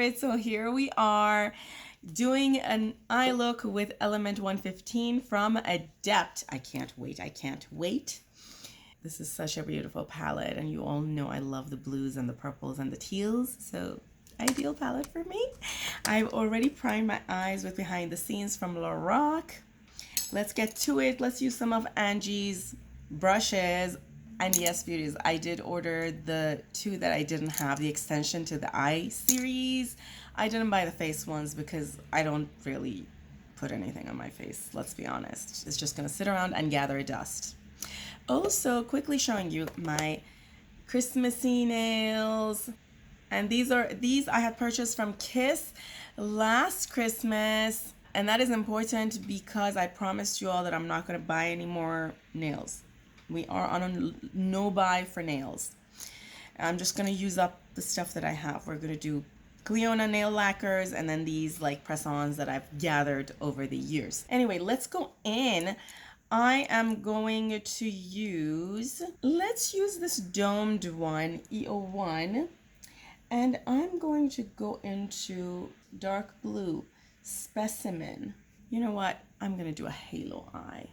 favorite. So here we are doing an eye look with Element 115 from Adept. I can't wait. I can't wait. This is such a beautiful palette, and you all know I love the blues and the purples and the teals, so ideal palette for me. I've already primed my eyes with Behind the Scenes from Lorac. Let's get to it. Let's use some of Angie's brushes. And yes, beauties, I did order the two that I didn't have, the extension to the eye series. I didn't buy the face ones because I don't really put anything on my face, let's be honest. It's just gonna sit around and gather dust. Also, quickly showing you my Christmassy nails. And these I had purchased from Kiss last Christmas. And that is important because I promised you all that I'm not going to buy any more nails. We are on a no buy for nails. I'm just going to use up the stuff that I have. We're going to do Cleona nail lacquers and then these like press-ons that I've gathered over the years. Anyway, let's go in. I am going to let's use this domed one, EO1. And I'm going to go into dark blue, Specimen. You know what? I'm going to do a halo eye.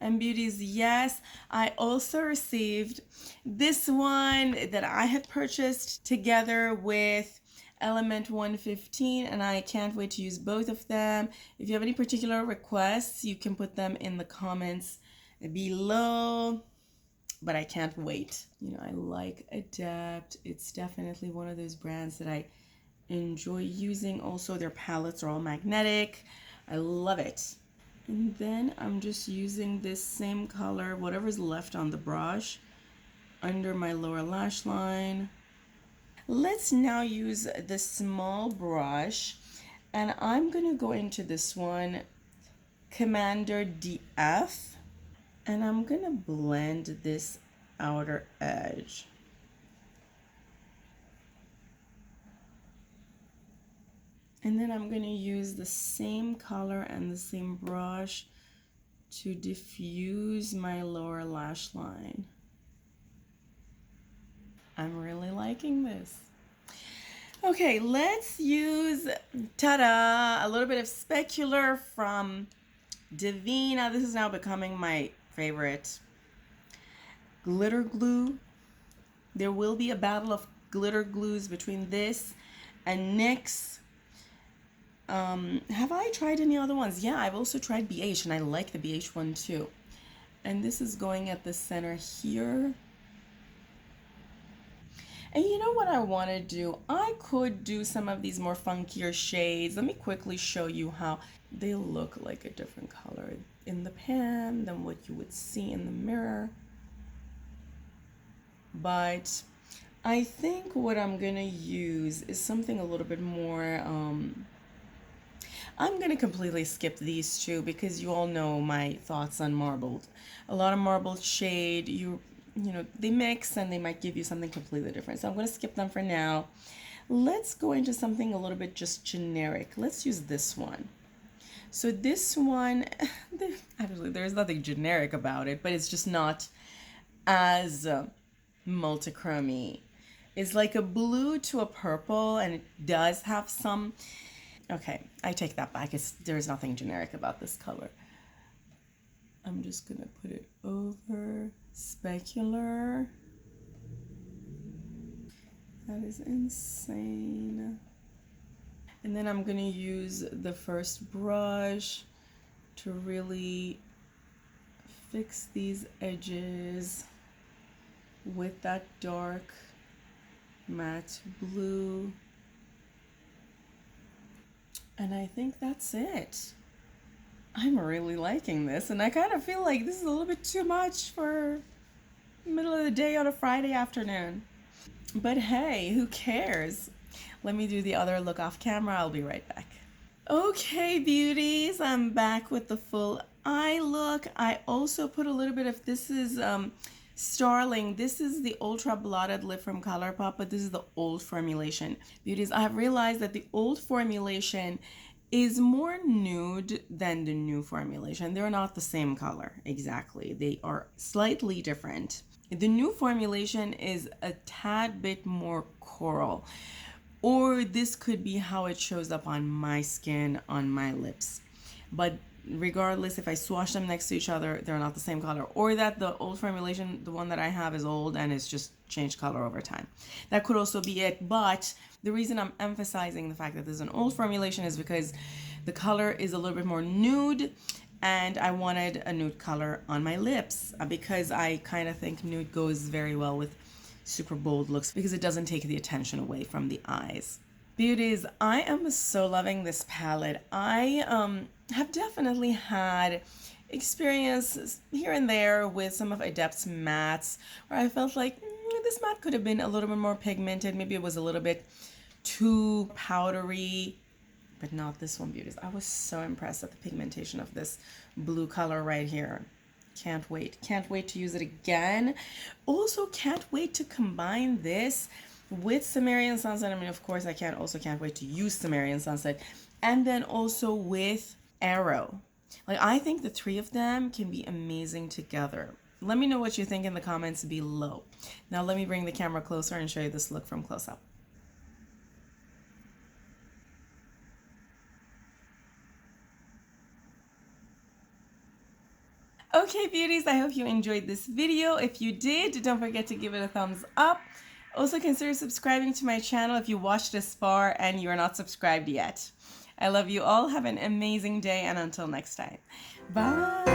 And beauties, yes, I also received this one that I had purchased together with Element 115, and I can't wait to use both of them. If you have any particular requests, you can put them in the comments below, but I can't wait. You know, I like Adept. It's definitely one of those brands that I enjoy using. Also, their palettes are all magnetic. I love it. And then I'm just using this same color, whatever's left on the brush, under my lower lash line. Let's now use the small brush, and I'm gonna go into this one, Commander DF, and I'm gonna blend this outer edge. And then I'm going to use the same color and the same brush to diffuse my lower lash line. I'm really liking this. Okay, let's use, ta-da, a little bit of specular from Divina. This is now becoming my favorite. Glitter glue. There will be a battle of glitter glues between this and NYX. Have I tried any other ones? Yeah, I've also tried BH, and I like the BH one too. And this is going at the center here. And you know what I want to do? I could do some of these more funkier shades. Let me quickly show you how they look like a different color in the pan than what you would see in the mirror. But I think what I'm going to use is something a little bit more... I'm going to completely skip these two because you all know my thoughts on marbled. A lot of marbled shade, you know, they mix and they might give you something completely different. So I'm going to skip them for now. Let's go into something a little bit just generic. Let's use this one. So this one, actually there's nothing generic about it, but it's just not as multi-chromy. It's like a blue to a purple, and it does have some... Okay, I take that back. There's nothing generic about this color. I'm just gonna put it over specular. That is insane. And then I'm gonna use the first brush to really fix these edges with that dark matte blue. And I think that's it. I'm really liking this, and I kind of feel like this is a little bit too much for middle of the day on a Friday afternoon. But hey, who cares? Let me do the other look off camera. I'll be right back. Okay, beauties, I'm back with the full eye look. I also put a little bit of, this is Starling. This is the Ultra Blotted Lip from ColourPop, but this is the old formulation. Beauties, I have realized that the old formulation is more nude than the new formulation. They're not the same color exactly. They are slightly different. The new formulation is a tad bit more coral, or this could be how it shows up on my skin, on my lips. But regardless, if I swatch them next to each other, they're not the same color, or that the old formulation, the one that I have, is old and it's just changed color over time. That could also be it. But the reason I'm emphasizing the fact that this is an old formulation is because the color is a little bit more nude, and I wanted a nude color on my lips because I kind of think nude goes very well with super bold looks because it doesn't take the attention away from the eyes. Beauties, I am so loving this palette. I have definitely had experience here and there with some of Adept's mattes where I felt like this matte could have been a little bit more pigmented. Maybe it was a little bit too powdery, but not this one, Beauties. I was so impressed at the pigmentation of this blue color right here. Can't wait. Can't wait to use it again. Also, can't wait to combine this with Sumerian Sunset. I mean, of course, I can't wait to use Sumerian Sunset. And then also with Arrow. Like, I think the three of them can be amazing together. Let me know what you think in the comments below. Now, let me bring the camera closer and show you this look from close up. Okay, beauties, I hope you enjoyed this video. If you did, don't forget to give it a thumbs up. Also, consider subscribing to my channel if you watched this far and you're not subscribed yet. I love you all. Have an amazing day, and until next time. Bye.